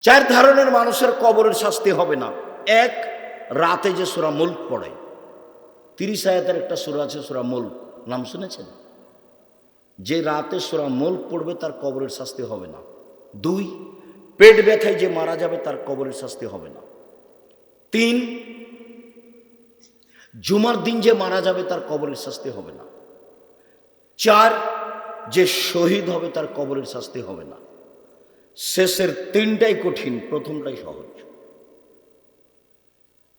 চার ধরনের মানুষের কবরের শাস্তি হবে না। এক, রাতে যে সূরা মুলক পড়ে, 30 আয়াতের একটা সূরা আছে সূরা মুলক, নাম শুনেছেন? যে রাতে সূরা মুলক পড়বে তার কবরের শাস্তি হবে না। দুই, পেট ব্যথায় যে মারা যাবে তার কবরের শাস্তি হবে না। তিন, জুমার দিন যে মারা যাবে তার কবরের শাস্তি হবে না। চার, যে শহীদ হবে তার কবরের শাস্তি হবে না। শেষের তিনটাই কঠিন, প্রথমটাই সহজ।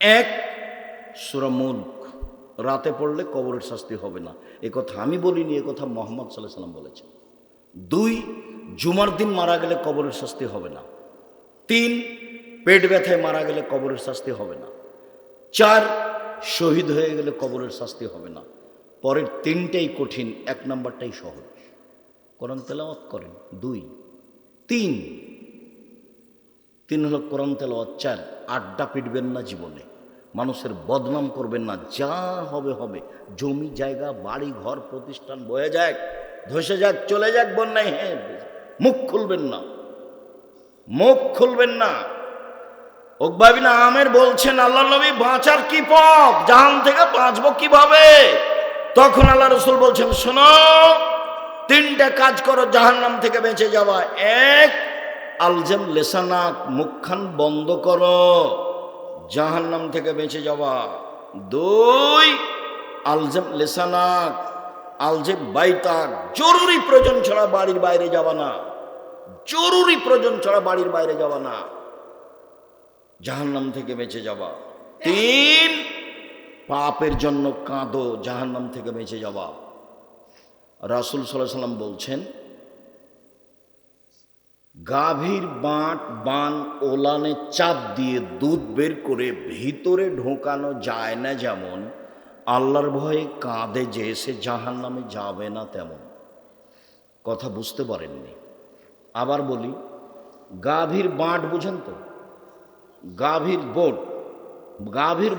এক, সূরা মুলক রাতে পড়লে কবরের শাস্তি হবে না, এ কথা আমি বলিনি, এ কথা মুহাম্মদ সাল্লাল্লাহু আলাইহি ওয়াসাল্লাম বলেছেন। দুই, জুমার দিন মারা গেলে কবরের শাস্তি হবে না। তিন, পেট ব্যথায় মারা গেলে কবরের শাস্তি হবে না। চার, শহীদ হয়ে গেলে কবরের শাস্তি হবে না। পরের তিনটাই কঠিন, এক নাম্বারটাই সহজ। কোরআন তেলাওয়াত করেন। দুই, তিন তিন হলো কোরআন তেলাওয়াত। চার, আড্ডা পিটবেন না জীবনে, মানুষের বদনাম করবেন না, যা হবে হবে। জমি জায়গা বাড়ি ঘর প্রতিষ্ঠান বয়ে যাক, ধসে যাক, চলে যাক বন্যায়, হ্যাঁ, মুখ খুলবেন না, মুখ খুলবেন না। উকবা ইবনে আমের বলছেন, আল্লাহ নবী বাঁচার কি পথ, জাহান থেকে বাঁচবো কিভাবে? তখন আল্লাহ রাসূল বলছেন, শোনো, তিনটা কাজ করো জাহান্নাম থেকে বেঁচে যাওয়া। এক, আলজাম লেসানাক, মুখখান বন্ধ করো জাহান্নাম থেকে বেঁচে যাওয়া। দুই, আলজাম লেসানাক আলজেম বাইতাক, জরুরি প্রয়োজন ছাড়া বাড়ির বাইরে যাওয়া না, জরুরি প্রয়োজন ছাড়া বাড়ির বাইরে যাওয়া না, জাহান্নাম থেকে বেঁচে যাওয়া। তিন, পাপের জন্য কাঁদো, জাহান্নাম থেকে বেঁচে যাওয়া। রাসূল সাল্লাল্লাহু আলাইহি ওয়াসাল্লাম বলছেন, গাভীর বান ওলানে চাপ দিয়ে দুধ বের করে ভিতরে ঢোকানো যায় না যেমন, আল্লাহর ভয়ে কাঁদে যে সে জাহান্নামে যাবে না তেমন। কথা বুঝতে পারেননি? আবার বলি, গাভীর বাঁট বুঝেন তো? গাভীর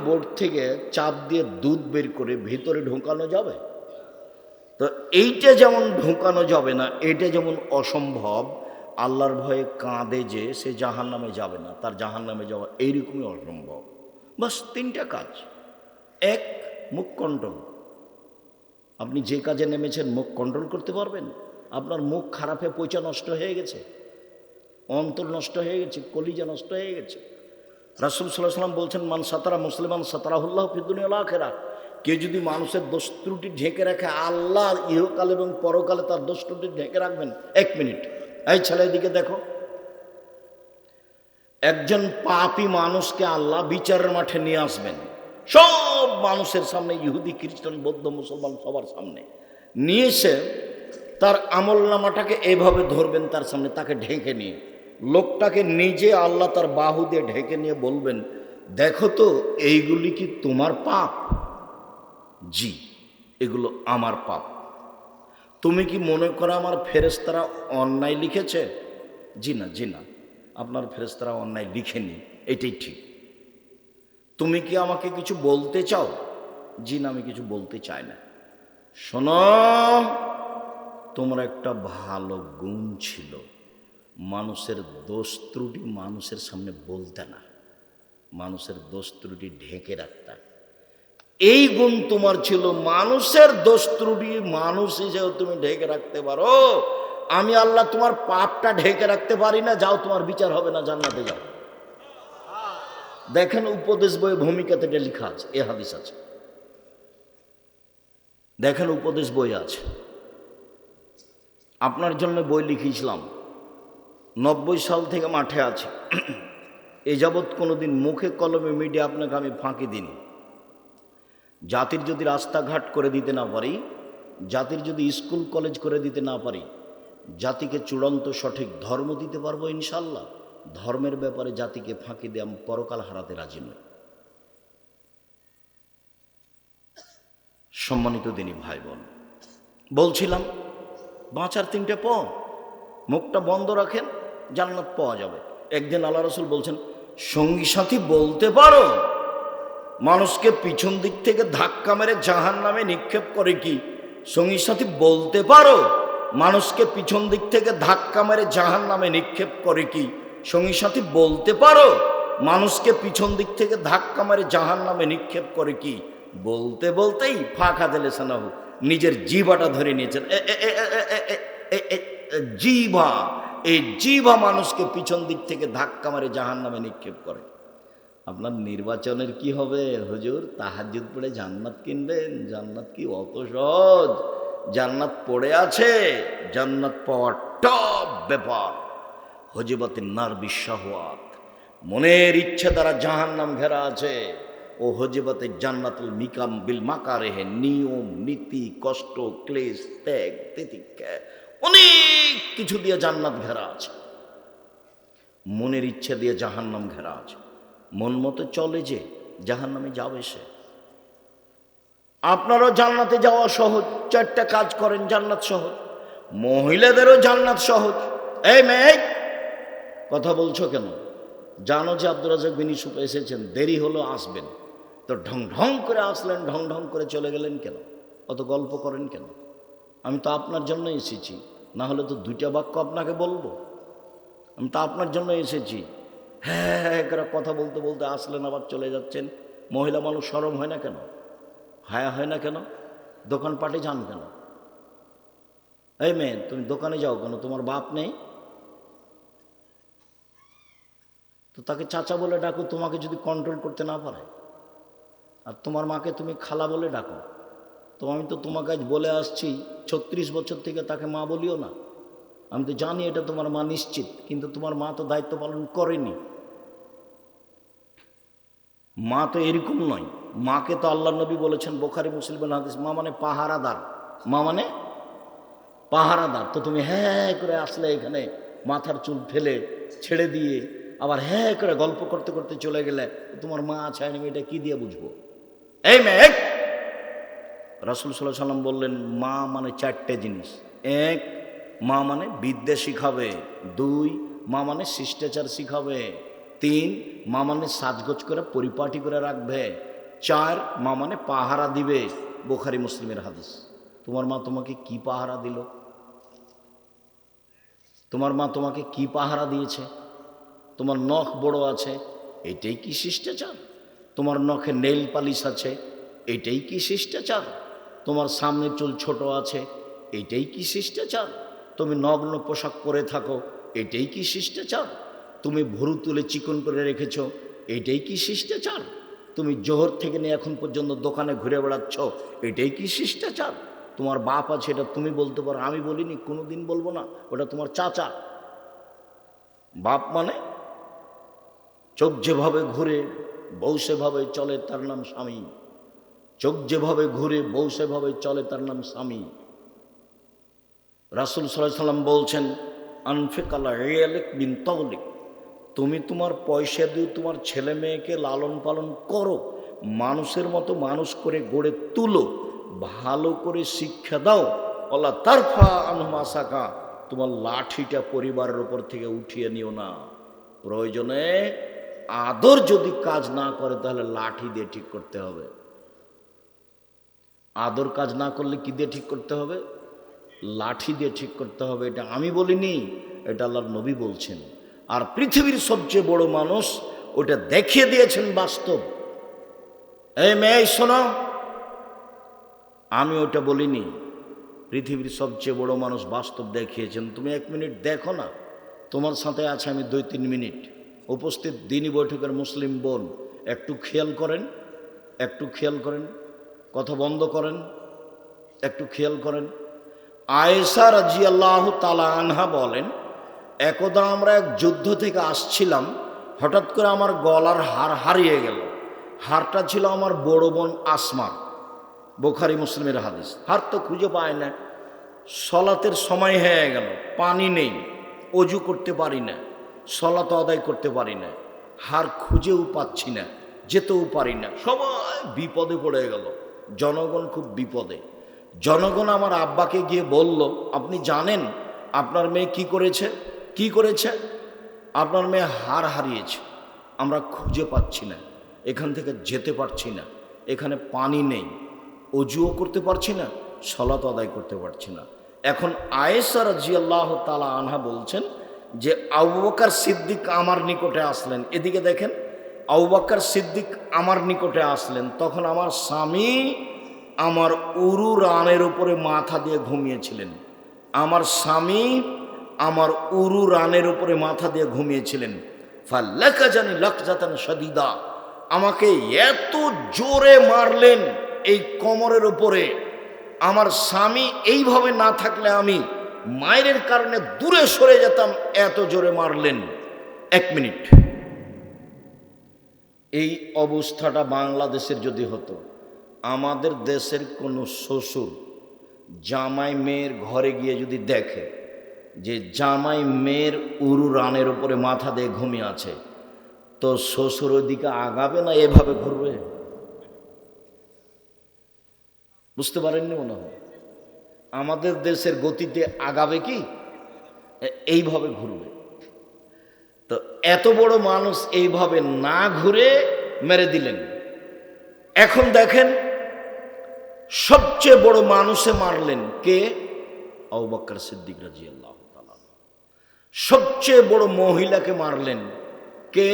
বোট থেকে চাপ দিয়ে দুধ বের করে ভিতরে ঢোকানো যাবে? তো এইটা যেমন ঢোকানো যাবে না, এটা যেমন অসম্ভব, আল্লাহর ভয়ে কাঁদে যে সে জাহান্নামে যাবে না, তার জাহান্নামে যাওয়া এইরকমই অসম্ভব। বাস তিনটা কাজ। এক, মুখ কন্ট্রোল। আপনি যে কাজে নেমেছেন মুখ কন্ট্রোল করতে পারবেন? আপনার মুখ খারাপ হয়ে পয়সা নষ্ট হয়ে গেছে, অন্তর নষ্ট হয়ে গেছে, কলিজা নষ্ট হয়ে গেছে। রাসূল সাল্লাল্লাহু আলাইহি ওয়াসাল্লাম বলছেন, মান সাতারা মুসলিমান সাতারাহুল্লাহু ফিদ দুনিয়া ওয়াল আখিরাহ। কেউ যদি মানুষের দোষ ত্রুটি ঢেকে রাখে, আল্লাহ ইহকাল এবং পরকালে তার দোষ ত্রুটি ঢেকে রাখবেন। এক মিনিট, এই ছেলে দিকে দেখো, একজন পাপী মানুষকে আল্লাহ বিচারের মাঠে নিয়ে আসবেন, সব মানুষের সামনে, ইহুদি খ্রিস্টান বৌদ্ধ মুসলমান সবার সামনে নিয়ে এসে তার আমলনামাটাকে এভাবে ধরবেন তার সামনে, তাকে ঢেকে নিয়ে, লোকটাকে নিজে আল্লাহ তার বাহু দিয়ে ঢেকে নিয়ে বলবেন, দেখো তো এইগুলি কি তোমার পাপ? জি, এগুলো আমার পাপ। তুমি কি মনে করো আমার ফেরেশতারা অন্যায় লিখেছে? জি না, জি না, আপনার ফেরেশতারা অন্যায় লিখেনি, এটাই ঠিক। তুমি কি আমাকে কিছু বলতে চাও? জি না, আমি কিছু বলতে চাই না। শোনো, তোমার একটা ভালো গুণ ছিল, মানুষের দোষ ত্রুটি মানুষের সামনে বলতে না, মানুষের দোষ ত্রুটি ঢেকে রাখতে। এই গুণ তোমার ছিল, মানুষের দোষ ত্রুটি মানুষ হিসেবে তুমি ঢেকে রাখতে পারো। আমি আল্লাহ তোমার পাপটা ঢেকে রাখতে পারি না, যাও তোমার বিচার হবে না, জান্নাতে যাও। দেখেন উপদেশ বইয়ে ভূমিকাতে এটা লেখা আছে, এ হাদিস আছে, দেখেন উপদেশ বই আছে। আপনার জন্য বই লিখেছিলাম, 90 সাল থেকে মাঠে আছে, এ যাবৎ কোনোদিন মুখে কলমে মিডিয়া আপনাকে আমি ফাঁকি দিইনি। জাতির যদি রাস্তাঘাট করে দিতে না পারি, জাতির যদি স্কুল কলেজ করে দিতে না পারি, জাতিকে চূড়ান্ত সঠিক ধর্ম দিতে পারবো ইনশাল্লাহ। ধর্মের ব্যাপারে জাতিকে ফাঁকি দিয়ে আমি পরকাল হারাতে রাজি নই। সম্মানিত দিনী ভাই বোন, বলছিলাম বাঁচার তিনটে পথ, মুখটা বন্ধ রাখেন, জান্নাত পাওয়া যাবে। একদিন আল্লাহ রাসূল বলছেন, সঙ্গী সাথী বলতে পারো? মানুষকে পিছন দিক থেকে ধাক্কা মেরে জাহান্নামে নিক্ষেপ করে কি? সঙ্গী সাথী বলতে পারো? মানুষকে পিছন দিক থেকে ধাক্কা মেরে জাহান্নামে নিক্ষেপ করে কি? সঙ্গী সাথী বলতে পারো মানুষকে পিছন দিক থেকে ধাক্কা মারে জাহান্নামে নিক্ষেপ করে কি? বলতে বলতেই ফাঁকা দিলে সানাহু নিজের জিভাটা ধরে নিয়েছেন। জিভা, এই জিভা মানুষকে পিছন দিক থেকে ধাক্কা মারে জাহান্নামে নিক্ষেপ করে। আপনার নির্বাচনের কি হবে? হুজুর তাহাজ্জুদ পড়ে জান্নাত কিনবেন? জান্নাত কি অত সহজ? জান্নাত পড়ে আছে, জান্নাত পাওয়ার টপ ব্যাপার। হজিবাতিন নার বিশাহওয়াত, মনের ইচ্ছে দ্বারা জাহান্নাম ঘেরা আছে। ও হজিবাতে জান্নাতুল মিকাম বিল মাকারেহে, নিয়ম নীতি কষ্ট ক্লেশ ত্যাগ তিতিক্ষা অনেক কিছু দিয়ে জান্নাত ঘেরা আছে। মনের ইচ্ছে দিয়ে জাহান্নাম ঘেরা আছে। মন মতো চলে যে জাহান্নামে যাবে সে। আপনারও জান্নাতে যাওয়া সহজ, 4টা কাজ করেন জান্নাত সহজ। মহিলাদেরও জান্নাত সহজ। এই মেয়ে কথা বলছো কেন? জানো যে আব্দুর রাজ্জাক বিন ইউসুফ এসেছেন, দেরি হলো আসবেন, তো ঢং ঢং করে আসলেন, ঢং ঢং করে চলে গেলেন কেন? অত গল্প করেন কেন? আমি তো আপনার জন্য এসেছি, না হলে তো 2টা বাক্য আপনাকে বলবো। আমি তো আপনার জন্য এসেছি। হ্যাঁ করে কথা বলতে বলতে আসলেন, আবার চলে যাচ্ছেন। মহিলা মানুষ শরম হয় না কেন? হায়া হয় না কেন? দোকানপাটে যান কেন? এই মেয়ে তুমি দোকানে যাও কেন? তোমার বাপ নেই? তো তাকে চাচা বলে ডাকো, তোমাকে যদি কন্ট্রোল করতে না পারে। আর তোমার মাকে তুমি খালা বলে ডাকো। তো আমি তো তোমাকে আজ বলে আসছি 36 বছর থেকে তাকে মা বলিও না। আমি তো জানি এটা তোমার মা নিশ্চিত, কিন্তু তোমার মা তো দায়িত্ব পালন করেনি। মা তো এরকম নয়। মাকে তো আল্লাহ নবী বলেছেন বুখারী মুসলিমের হাদিস, মা মানে পাহারাদার। মা মানে পাহারাদার। তো তুমি হ্যাঁ করে আসলে এখানে মাথার চুল ফেলে ছেড়ে দিয়ে আবার হ্যাঁ করে গল্প করতে করতে চলে গেলে, তোমার মা আছে আমি এটা কি দিয়ে বুঝবো? এই মেয়ে, রাসূল সাল্লাল্লাহু আলাইহি ওয়াসাল্লাম বললেন মা মানে 4টে জিনিস। 1, মা মানে বিদ্যা শিখাবে। 2, মা মানে শিষ্টাচার শিখাবে। 3, মা মানে সাজগোজ করে পরিপাটি করে রাখবে। 4, মা মানে পাহারা দিবে। বুখারী মুসলিমের হাদিস। তোমার মা তোমাকে কি পাহারা দিল? তোমার মা তোমাকে কি পাহারা দিয়েছে? তোমার নখ বড় আছে, এটাই কি শিষ্টাচার? তোমার নখে নেইল পালিশ আছে, এটাই কি শিষ্টাচার? তোমার সামনের চুল ছোট আছে, এটাই কি শিষ্টাচার? তুমি নগ্ন পোশাক পরে থাকো, এটাই কি শিষ্টাচার? তুমি ভুরু তুলে চিকন করে রেখেছ, এটাই কি শিষ্টাচার? তুমি জোহর থেকে নিয়ে এখন পর্যন্ত দোকানে ঘুরে বেড়াচ্ছ, এটাই কি শিষ্টাচার? তোমার বাপ আছে, এটা তুমি বলতে পারো, আমি বলিনি, কোনোদিন বলবো না, ওটা তোমার চাচা। বাপ মানে চোখ যেভাবে ঘুরে বউ সেভাবে চলে, তার নাম স্বামী। চোখ যেভাবে ঘুরে বউ সেভাবে চলে, তার নাম স্বামী। রাসূল সাল্লাল্লাহু আলাইহি ওয়াসাল্লাম বলছেন আনফিক আলা ইয়ালিক বিন তাওলিক, তুমি তোমার পয়সা দিয়ে তোমার ছেলে মেয়েকে লালন পালন করো, মানুষের মতো মানুষ করে গড়ে তুলো, ভালো করে শিক্ষা দাও। আল্লাহ তারফা আনহুমা সাকা, তোমার লাঠিটা পরিবারের উপর থেকে উঠিয়ে নিও না। প্রয়োজনে আদর যদি কাজ না করে তাহলে লাঠি দিয়ে ঠিক করতে হবে। আদর কাজ না করলে কি দিয়ে ঠিক করতে হবে? লাঠি দিয়ে ঠিক করতে হবে। এটা আমি বলিনি, এটা আল্লাহর নবী বলছেন। আর পৃথিবীর সবচেয়ে বড় মানুষ ওটা দেখিয়ে দিয়েছেন বাস্তব। এই মেয়ে শোনো, আমি ওটা বলিনি। পৃথিবীর সবচেয়ে বড় মানুষ বাস্তব দেখিয়েছেন। তুমি 1 মিনিট দেখো না, তোমার সাথে আছে আমি 2-3 মিনিট। উপস্থিত দিনী বৈঠকের মুসলিম বোন, একটু খেয়াল করেন, একটু খেয়াল করেন, কথা বন্ধ করেন, একটু খেয়াল করেন। আয়েশা রাদিয়াল্লাহু তাআলা আনহা বলেন, একদা আমরা এক যুদ্ধ থেকে আসছিলাম, হঠাৎ করে আমার গলার হার হারিয়ে গেল। হারটা ছিল আমার বড় বোন আসমার। বুখারী মুসলিমের হাদিস। হার তো খুঁজে পায় না। সলাতের সময় হয়ে গেল, পানি নেই, অজু করতে পারি না, সলাত আদায় করতে পারি না, হার খুঁজেও পাচ্ছি না, যেতেও পারি না, সবাই বিপদে পড়ে গেল। জনগণ খুব বিপদে। জনগণ আমার আব্বাকে গিয়ে বলল, আপনি জানেন আপনার মেয়ে কি করেছে? কি করেছে? আপনার মেয়ে হার হারিয়েছে, আমরা খুঁজে পাচ্ছি না, এখান থেকে যেতে পারছি না, এখানে পানি নেই, অজুও করতে পারছি না, সলাত আদায় করতে পারছি না। এখন আয়েশা রাদিয়াল্লাহু তাআলা আনহা বলছেন যে আবু বকর সিদ্দিক আমার নিকটে আসলেন, এদিকে দেখেন, আবু বকর সিদ্দিক আমার নিকটে আসলেন, তখন আমার স্বামী আমার উরু রানের উপরে মাথা দিয়ে ঘুমিয়েছিলেন। আমার স্বামী আমার উরু রানের উপরে মাথা দিয়ে ঘুমিয়েছিলেন। ফাল্লাকা জানি লাকজাতান শাদীদা, আমাকে এত জোরে মারলেন এই কোমরের উপরে, আমার স্বামী এইভাবে না থাকলে আমি মায়ের কারণে দূরে সরে যেতাম, এত জোরে মারলেন। 1 মিনিট, এই অবস্থাটা বাংলাদেশের যদি হতো, আমাদের দেশের কোনো শ্বশুর জামাই মেয়ের ঘরে গিয়ে যদি দেখে যে জামাই মেয়ের উরু রানের উপরে মাথা দিয়ে ঘুমিয়ে আছে, তো শ্বশুর ওইদিকে আগাবে না এভাবে ঘুরবে? বুঝতে পারেননি মনে হয়? আমাদের দেশের গতিতে আগাবে কি? এইভাবে ঘুরবে। তো এত বড় মানুষ এইভাবে না ঘুরে মেরে দিলেন। এখন দেখেন সবচেয়ে বড় মানুষে মারলেন কে? আবু বকর সিদ্দিক রাদিয়াল্লাহু তাআলা। সবচেয়ে বড় মহিলাকে মারলেন কে?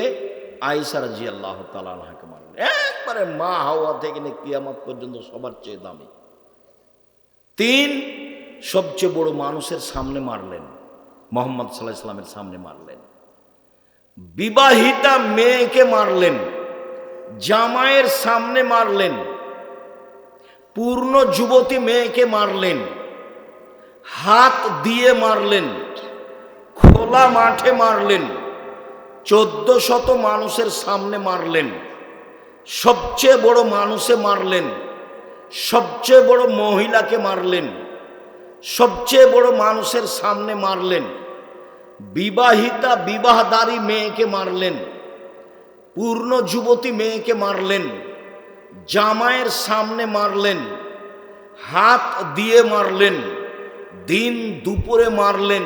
আয়েশা রাদিয়াল্লাহু তাআলা আনহাকে মারলেন। একবারে মা হাওয়া থেকে নিয়ে কিয়ামত পর্যন্ত সবার চেয়ে দামি। 3, সবচেয়ে বড় মানুষের সামনে মারলেন, মুহাম্মদ সাল্লাল্লাহু আলাইহি ওয়াসাল্লামের সামনে মারলেন। বিবাহিতা মেয়েকে মারলেন, জামাইয়ের সামনে মারলেন। পূর্ণ যুবতী মেয়েকে মারলেন, হাত দিয়ে মারলেন, খোলা মাঠে মারলেন, 1400 মানুষের সামনে মারলেন। সবচেয়ে বড় মানুষে মারলেন, সবচেয়ে বড় মহিলাকে মারলেন, সবচেয়ে বড় মানুষের সামনে মারলেন। বিবাহিতা বিবাহদারী মেয়েকে মারলেন, পূর্ণ যুবতী মেয়েকে মারলেন, জামাইয়ের সামনে মারলেন, হাত দিয়ে মারলেন, দিন দুপুরে মারলেন,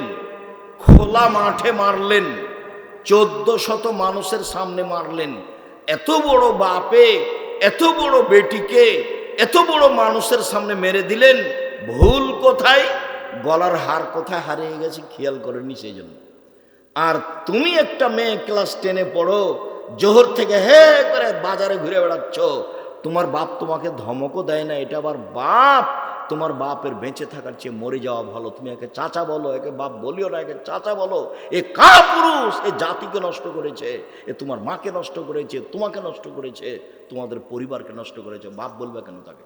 খোলা মাঠে মারলেন, 1400 মানুষের সামনে মারলেন। এত বড় বাপে এত বড় বেটিকে এত বড় মানুষের সামনে মেরে দিলেন। ভুল কোথায়? গলার হার কোথায় হারিয়ে গেছে খেয়াল করেনি সেই জন্য। আর তুমি একটা মেয়ে ক্লাস 10-এ পড়ো, জোহর থেকে হে করে বাজারে ঘুরে বেড়াচ্ছ, তোমার বাপ তোমাকে ধমকও দেয় না, এটা আবার বাপ। তোমার বাপের বেঁচে থাকার চেয়ে মরে যাওয়া ভালো। তুমি একে চাচা বলো, একে বাপ বলিও না, একে চাচা বলো। এ কাপুরুষ, এ জাতিকে নষ্ট করেছে, এ তোমার মাকে নষ্ট করেছে, তোমাকে নষ্ট করেছে, তোমাদের পরিবারকে নষ্ট করেছে। বাপ বলবে কেন তাকে?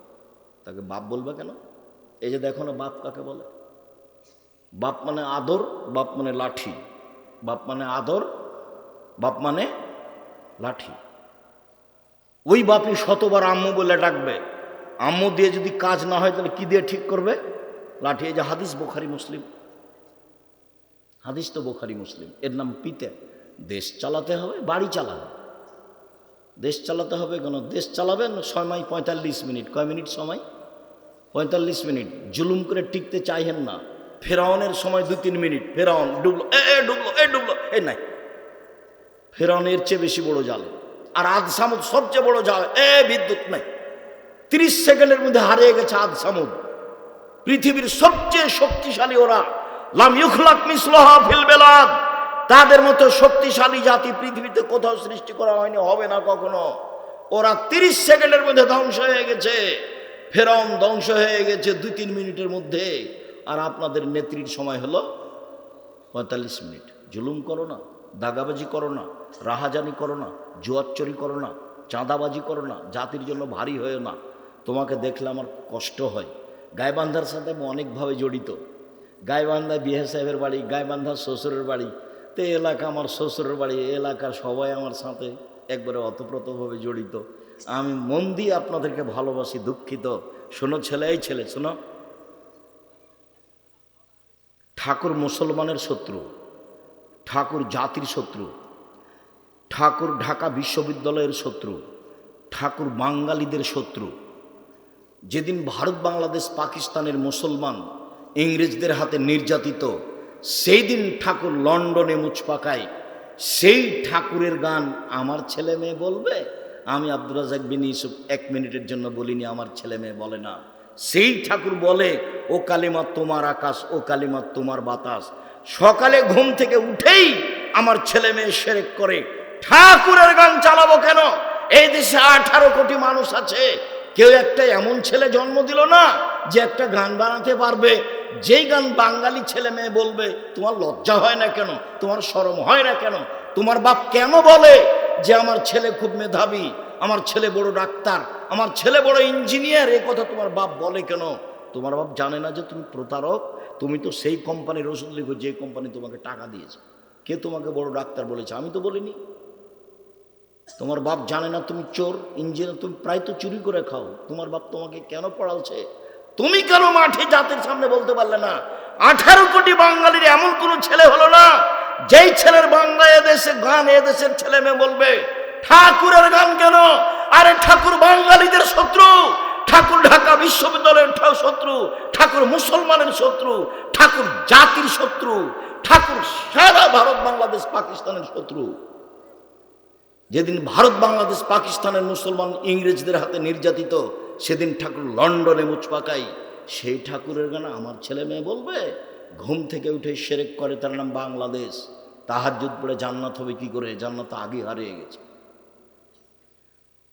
তাকে বাপ বলবে কেন? এই যে দেখো না বাপ কাকে বলে। বাপ মানে আদর, বাপ মানে লাঠি। বাপ মানে আদর, বাপ মানে লাঠি। ওই বাপই শতবার আম্মু বলে ডাকবে, আম্মু দিয়ে যদি কাজ না হয় তাহলে কি দিয়ে ঠিক করবে? লাঠি। এই যে হাদিস বুখারী মুসলিম, হাদিস তো বুখারী মুসলিম। এর নাম পিতে। দেশ চালাতে হবে, বাড়ি চালাবে। দেশ চালাতে হবে কেন? দেশ চালাবেন সময় 45 মিনিট। কয় মিনিট সময়? 45 মিনিট। জুলুম করে টিকতে চাইহেন না। ফেরাউনের সময় 2-3 মিনিট। ফেরাউন ডুবলো, ডুবলো, ডুবলো, নাই। ফেরাউনের চেয়ে বেশি বড় জাল। আর আদ সামুদ সবচেয়ে বড় জাল, বিদ্যুৎ নাই। 30 সেকেন্ডের মধ্যে হারিয়ে গেছে আদ সামুদ। পৃথিবীর সবচেয়ে শক্তিশালী ওরা। লাম ইউখলাক মিসলুহা ফিল বিলাদ। তাদের মতো শক্তিশালী জাতি পৃথিবীতে কোথাও সৃষ্টি করা হয়নি, হবে না কখনো। ওরা 30 সেকেন্ডের মধ্যে ধ্বংস হয়ে গেছে। ফেরাউন ধ্বংস হয়ে গেছে 2-3 মিনিটের মধ্যে। আর আপনাদের নেত্রীর সময় হলো 45 মিনিট। জুলুম করো না, দাগাবাজি করো না, রাহাজানি করো না, জুয়াচ্চরি করো না, চাঁদাবাজি করো না, জাতির জন্য ভারী হয়েও না। তোমাকে দেখলে আমার কষ্ট হয়। গাইবান্ধার সাথে আমি অনেকভাবে জড়িত। গাইবান্ধা বিহে সাহেবের বাড়ি, গাইবান্ধার শ্বশুরের বাড়ি। তো এলাকা আমার শ্বশুরের বাড়ি, এলাকার সবাই আমার সাথে একবারে অতপ্রতভাবে জড়িত। আমি মন দিয়ে আপনাদেরকে ভালোবাসি, দুঃখিত। শোনো ছেলে, এই ছেলে শোনো, ঠাকুর মুসলমানের শত্রু, ঠাকুর জাতির শত্রু, ঠাকুর ঢাকা বিশ্ববিদ্যালয়ের শত্রু, ঠাকুর বাঙালিদের শত্রু। যেদিন ভারত বাংলাদেশ পাকিস্তানের মুসলমান ইংরেজদের হাতে নির্যাতিত, সেই দিন ঠাকুর লন্ডনে মুচ পাকায়। সেই ঠাকুরের গান আমার ছেলে মেয়ে বলবে? আমি আব্দুর রাজ্জাক বিন ইউসুফ 1 মিনিটের জন্য বলিনি আমার ছেলে মেয়ে বলে না। সেই ঠাকুর বলে, ও কালিমা তোমার আকাশ, ও কালিমা তোমার বাতাস, সকালে ঘুম থেকে উঠেই আমার ছেলে মেয়ে শিরক করে। ঠাকুরের গান চালাবো কেন? এই দেশে 18 কোটি মানুষ আছে, কেউ একটা এমন ছেলে জন্ম দিল না যে একটা গান বানাতে পারবে, যেই গান বাঙালি ছেলে মেয়ে বলবে। তোমার লজ্জা হয় না কেন? তোমার শরম হয় না কেন? তোমার বাপ কেন বলে যে আমার ছেলে খুব মেধাবী, আমার ছেলে বড় ডাক্তার, আমার ছেলে বড় ইঞ্জিনিয়ার? এই কথা তোমার বাপ বলে কেন? তোমার বাপ জানে না যে তুমি প্রতারক? তুমি তো সেই কোম্পানির ওষুধ লিখো যে কোম্পানি তোমাকে টাকা দিয়েছে। কে তোমাকে বড় ডাক্তার বলেছে? আমি তো বলিনি। তোমার বাপ জানে না তুমি চোর ইঞ্জিনিয়ার? তুমি প্রায় তো চুরি করে খাও। তোমার বাপ তোমাকে কেন পড়ালছে? তুমি কেন মাঠে জাতির সামনে বলতে পারলে না? 18 কোটি বাঙালির এমন কোন ছেলে হলো না যেই ছেলের বাংলা এদেশে গান এদেশের ছেলে মেয়ে বলবে। ঠাকুরের গান কেন? আরে ঠাকুর বাঙালিদের শত্রু, ঠাকুর ঢাকা বিশ্ববিদ্যালয়ের শত্রু, ঠাকুর মুসলমানের শত্রু, ঠাকুর জাতির শত্রু, ঠাকুর সারা ভারত বাংলাদেশ পাকিস্তানের শত্রু। যেদিন ভারত বাংলাদেশ পাকিস্তানের মুসলমান ইংরেজদের হাতে নির্যাতিত, সেদিন ঠাকুর লন্ডনে মুচ পাকাই। সেই ঠাকুরের গান আমার ছেলে মেয়ে বলবে? ঘুম থেকে উঠে শিরক করে, তার নাম বাংলাদেশ। তাহাজ্জুদ পড়ে জান্নাত হবে কি করে? জান্নাত আগে হারিয়ে গেছে।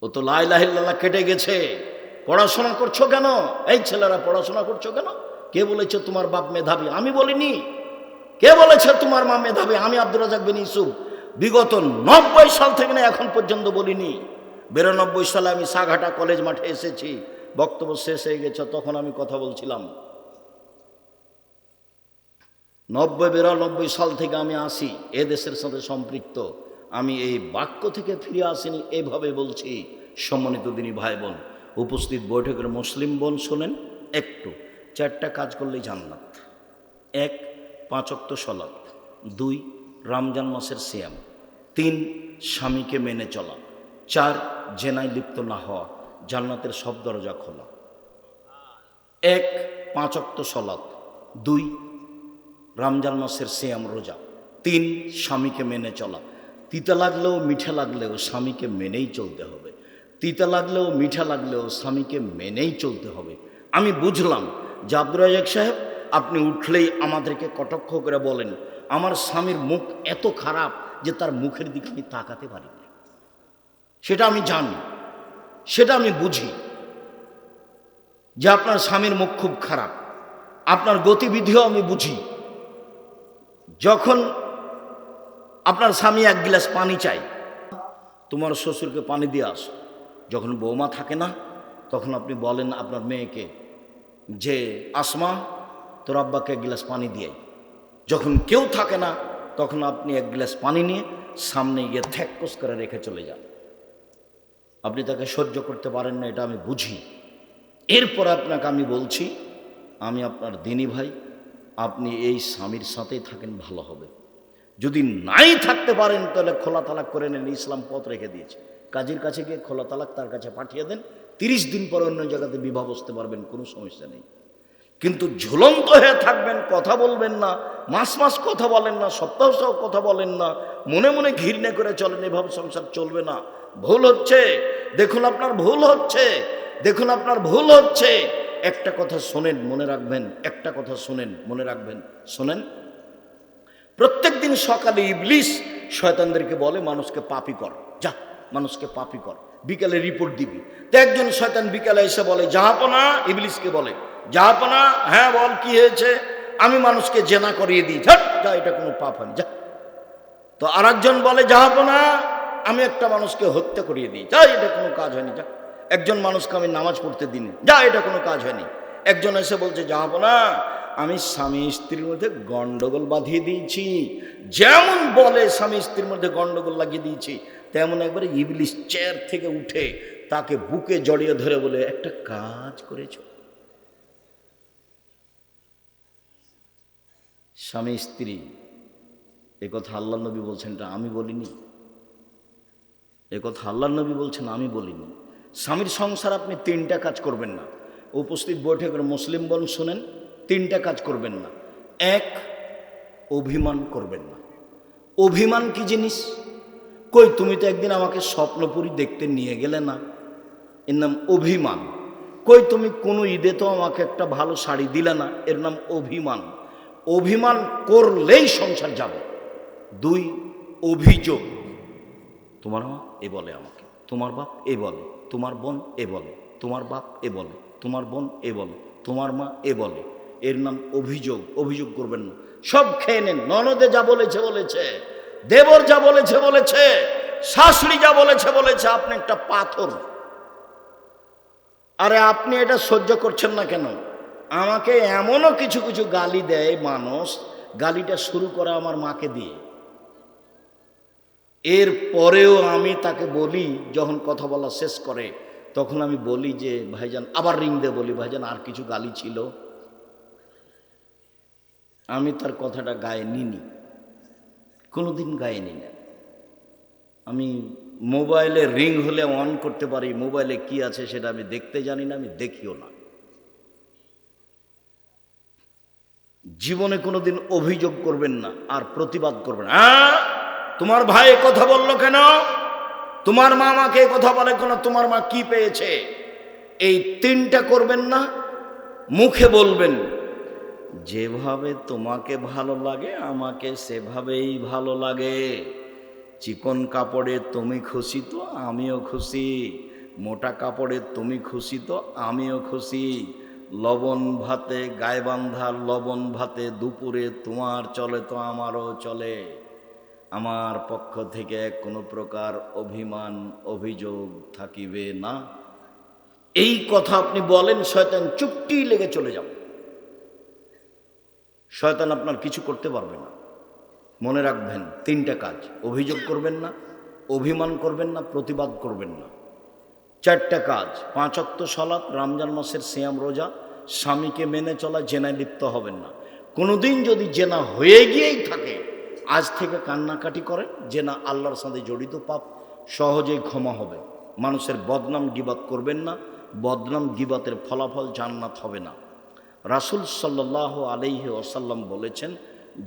ও তো লা ইলাহা ইল্লাল্লাহ কেটে গেছে। পড়াশোনা করছো কেন? এই ছেলেরা পড়াশোনা করছো কেন? কে বলেছে তোমার বাপ মেধাবী? আমি বলিনি। কে বলেছে তোমার মা মেধাবী? আমি আব্দুর রাজ্জাক বিন ইউসুফ বিগত 90 সাল থেকে না এখন পর্যন্ত বলিনি। 92 সালে আমি সাঘাটা কলেজ মাঠে এসেছি, বক্তব্য শেষ হয়ে গেছে, তখন আমি কথা বলছিলাম। 92 সাল থেকে আমি আসি, এ দেশের সাথে সম্পৃক্ত। আমি এই বাক্য থেকে ফিরে আসিনি, এইভাবে বলছি। সম্মানিত দিনী ভাই বোন, উপস্থিত বৈঠকের মুসলিম বোন শোনেন একটু। 4টা কাজ করলেই জান্নাত। 1 5 ওয়াক্ত সালাত, 2 রমজান মাসের সিয়াম, 3 স্বামীকে মেনে চলা, 4 জেনায় লিপ্ত না হওয়া। জান্নাতের সব দরজা খোলা। 1 5 ওয়াক্ত সালাত, 2 রমজান মাসের সিয়াম রোজা, 3 স্বামীকে মেনে চলা। তিতা লাগলেও মিঠা লাগলেও স্বামীকে মেনেই চলতে হবে। তিতা লাগলেও মিঠা লাগলেও স্বামীকে মেনেই চলতে হবে। আমি বুঝলাম যে আব্দুর রাজ্জাক সাহেব আপনি উঠলেই আমাদেরকে কটাক্ষ করে বলেন আমার স্বামীর মুখ এত খারাপ যে তার মুখের দিকে আমি তাকাতে পারি না। সেটা আমি জানি, সেটা আমি বুঝি যে আপনার স্বামীর মুখ খুব খারাপ। আপনার গতিবিধিও আমি বুঝি। যখন আপনার স্বামী 1 গ্লাস পানি চাই, তোমার শ্বশুরকে পানি দিয়ে আসো। যখন বৌমা থাকে না, তখন আপনি বলেন আপনার মেয়েকে যে আসমা তোর আব্বাকে 1 গ্লাস পানি দিয়ে। যখন কেউ থাকে না, তখন আপনি 1 গ্লাস পানি নিয়ে সামনে গিয়ে থ্যাককস করে রেখে চলে যান। আপনি তাকে সহ্য করতে পারেন না, এটা আমি বুঝি। এরপর আপনাকে আমি বলছি, আমি আপনার দিনী ভাই, আপনি এই স্বামীর সাথেই থাকেন, ভালো হবে। যদি নাই থাকতে পারেন তাহলে খোলা তালাক করে নেন, ইসলাম পথ রেখে দিয়েছে। কাজীর কাছে গিয়ে খোলা তালাক তার কাছে পাঠিয়ে দেন, 30 দিন পরে অন্য জায়গাতে বিবাহ বসতে পারবেন, কোনো সমস্যা নেই। কিন্তু ঝুলন্ত হয়ে থাকবেন, কথা বলবেন না, মাস মাস কথা বলেন না, সপ্তাহ সপ্তাহ কথা বলেন না, মনে মনে ঘৃণা করে চলেন, এভাবে সংসার চলবে না। ভুল হচ্ছে, দেখুন আপনার ভুল হচ্ছে, দেখুন আপনার ভুল হচ্ছে। একটা কথা শোনেন, মনে রাখবেন, একটা কথা শোনেন, মনে রাখবেন, শোনেন। প্রত্যেক দিন সকালে ইবলিস শয়তানদেরকে বলে মানুষকে পাপী কর, যা মানুষকে পাপী কর, বিকালে রিপোর্ট দিবি। তো একজন শয়তান বিকালে এসে বলে জাহাপনা, ইবলিসকে বলে জাহাপনা, হ্যাঁ বল কি হয়েছে? আমি মানুষকে জেনা করিয়ে দিই, যা, এটা কোনো পাপ হয়নি, যা। তো আরেকজন বলে জাহাপনা, আমি একটা মানুষকে হত্যা করিয়ে দিই, যা, এটা কোনো কাজ হয়নি, যা। একজন মানুষকে আমি নামাজ পড়তে দিই, যা, এটা কোনো কাজ হয়নি। একজন এসে বলছে জাহাপনা, আমি স্বামী স্ত্রীর মধ্যে গন্ডগোল বাঁধিয়ে দিয়েছি। যেমন বলে স্বামী স্ত্রীর মধ্যে গন্ডগোল লাগিয়ে দিয়েছি, তেমন একবারে ইবলিস চেয়ার থেকে উঠে তাকে বুকে জড়িয়ে ধরে বলে একটা কাজ করেছ। স্বামী স্ত্রী, এ কথা আল্লাহ নবী বলছেন, এটা আমি বলিনি। এ কথা আল্লাহ নবী বলছেন, আমি বলিনি। স্বামীর সংসার আপনি 3টা কাজ করবেন না। উপস্থিত বৈঠকের মুসলিম বোন শোনেন, 3টা কাজ করবেন না। 1 অভিমান করবেন না। অভিমান কি জিনিস? কই তুমি তো একদিন আমাকে স্বপ্নপুরী দেখতে নিয়ে গেলে না, এর নাম অভিমান। কই তুমি কোনো ঈদে তো আমাকে একটা ভালো শাড়ি দিলে না, এর নাম অভিমান। অভিমান করলেই সংসার যাবে। 2 অভিযোগ, তোমার মা এ বলে আমাকে, তোমার বাপ এ বলে, তোমার বোন এ বলে, তোমার বাপ এ বলে, তোমার বোন এ বলে, তোমার মা এ বলে, এর নাম অভিযোগ। অভিযোগ করবেন না, সব খেয়ে নেন। ননদে যা বলেছে বলেছে, দেবর যা বলেছে বলেছে, শাশুড়ি যা বলেছে বলেছে, আপনি একটা পাথর। আরে আপনি এটা সহ্য করছেন না কেন? আমাকে এমনও কিছু কিছু গালি দেয় মানুষ, গালিটা শুরু করে আমার মাকে দিয়ে। এর পরেও আমি তাকে বলি, যখন কথা বলা শেষ করে তখন আমি বলি যে ভাইজান, আবার রিং দিয়ে বলি, ভাইজান আর কিছু গালি ছিল। আমি তার কথাটা গায়ে নিনি, কোনোদিন গায়ে নিই না। আমি মোবাইলে রিং হলে অন করতে পারি, মোবাইলে কি আছে সেটা আমি দেখতে জানি না, আমি দেখিও না। জীবনে কোনোদিন অভিযোগ করবেন না আর প্রতিবাদ করবেন না। তোমার ভাই কথা বললো কেন, তোমার মা আমাকে কথা বলে কেন, তোমার মা কি পেয়েছে, এই 3টা করবেন না। মুখে বলবেন যেভাবে তোমাকে ভালো লাগে আমাকে সেভাবেই ভালো লাগে। চিকন কাপড়ে তুমি খুশি তো আমিও খুশি, মোটা কাপড়ে তুমি খুশি তো আমিও খুশি। লবণ ভাতে গায়ে বাঁধা লবণ ভাতে দুপুরে তোমার চলে তো আমারও চলে। আমার পক্ষ থেকে কোনো প্রকার অভিমান অভিযোগ থাকিবে না। এই কথা আপনি বলেন, শয়তান চুপটি লেগে চলে যাবে। শয়তান আপনার কিছু করতে পারবে না। মনে রাখবেন 3টা কাজ, অভিযোগ করবেন না, অভিমান করবেন না, প্রতিবাদ করবেন না। 4টা কাজ, 5 ওয়াক্ত সালাত, রমজান মাসের সিয়াম রোজা, স্বামীকে মেনে চলা, জেনায় লিপ্ত হবেন না। কোনোদিন যদি জেনা হয়ে গিয়েই থাকে, আজ থেকে কান্নাকাটি করেন, জেনা আল্লাহর সাথে জড়িত পাপ, সহজেই ক্ষমা হবে। মানুষের বদনাম গীবাত করবেন না, বদনাম গীবাতের ফলাফল জান্নাত হবে না। রাসূল সাল্লাল্লাহু আলাইহি ওয়াসাল্লাম বলেছেন,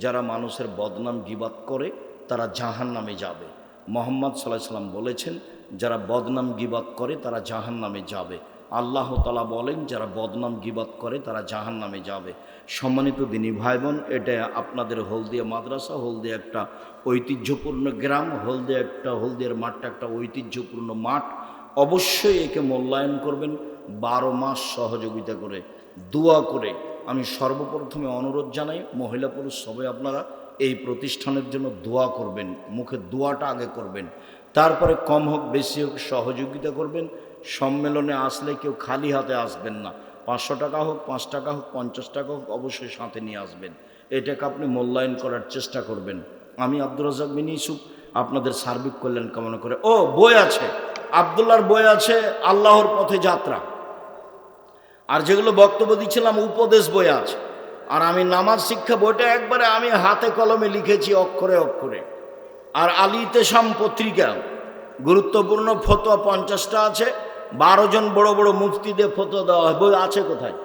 যারা মানুষের বদনাম গীবাত করে তারা জাহান্নামে যাবে। মুহাম্মদ সাল্লাল্লাহু আলাইহি ওয়াসাল্লাম বলেছেন, যারা বদনাম গীবাত করে তারা জাহান্নামে যাবে। আল্লাহ তাআলা বলেন, যারা বদনাম গীবাত করে তারা জাহান্নামে যাবে। সম্মানিত দিনী ভাই বোন, এটা আপনাদের হলদিয়া মাদ্রাসা, হলদিয়া একটা ঐতিহ্যপূর্ণ গ্রাম, হলদিয়ার মাঠটা একটা ঐতিহ্যপূর্ণ মাঠ। অবশ্যই একে মূল্যায়ন করবেন, 12 মাস সহযোগিতা করে, দোয়া করে। আমি সর্বপ্রথমে অনুরোধ জানাই, মহিলা পুরুষ সবাই আপনারা এই প্রতিষ্ঠানের জন্য দোয়া করবেন। মুখে দোয়াটা আগে করবেন, তারপরে কম হোক বেশি হোক সহযোগিতা করবেন। সম্মেলনে আসলে কেউ খালি হাতে আসবেন না। 500 টাকা হোক, 5 টাকা হোক, 50 টাকা হোক, অবশ্যই সাথে নিয়ে আসবেন। এটাকে আপনি মূল্যায়ন করার চেষ্টা করবেন। আমি আব্দুর রাজ্জাক বিন ইউসুফ আপনাদের সার্বিক কল্যাণ কামনা করে। বই আছে, আব্দুল্লাহর বই আছে, আল্লাহর পথে যাত্রা। আর যেগুলো বক্তব্য দিচ্ছিলাম উপদেশ বই আছে। আর আমি নামাজ শিক্ষা বইটা একবারে আমি হাতে কলমে লিখেছি, অক্ষরে অক্ষরে। আর আল ইতিসাম পত্রিকা, গুরুত্বপূর্ণ ফতোয়া 50টা আছে। 12 জন বড় বড় মুফতিদের ফতোয়া দেওয়া হয়। বই আছে কোথায়?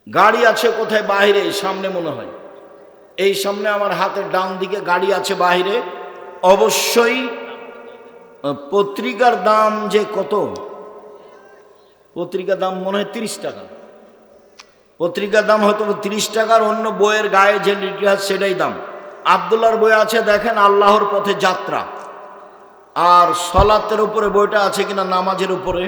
গাড়ি আছে কোথায়? বাইরে, সামনে মনে হয়, এই সামনে আমার হাতের ডান দিকে গাড়ি আছে বাইরে। অবশ্যই পত্রিকার দাম যে কত, পত্রিকার দাম মনে হয় 30 টাকা। পত্রিকার দাম হয়তো 30 টাকার, অন্য বইয়ের গায়ে যে লিখা সেটাই দাম। আব্দুল্লাহর বই আছে, দেখেন আল্লাহর পথে যাত্রা। আর সলাতের উপরে বইটা আছে কিনা, নামাজের উপরে।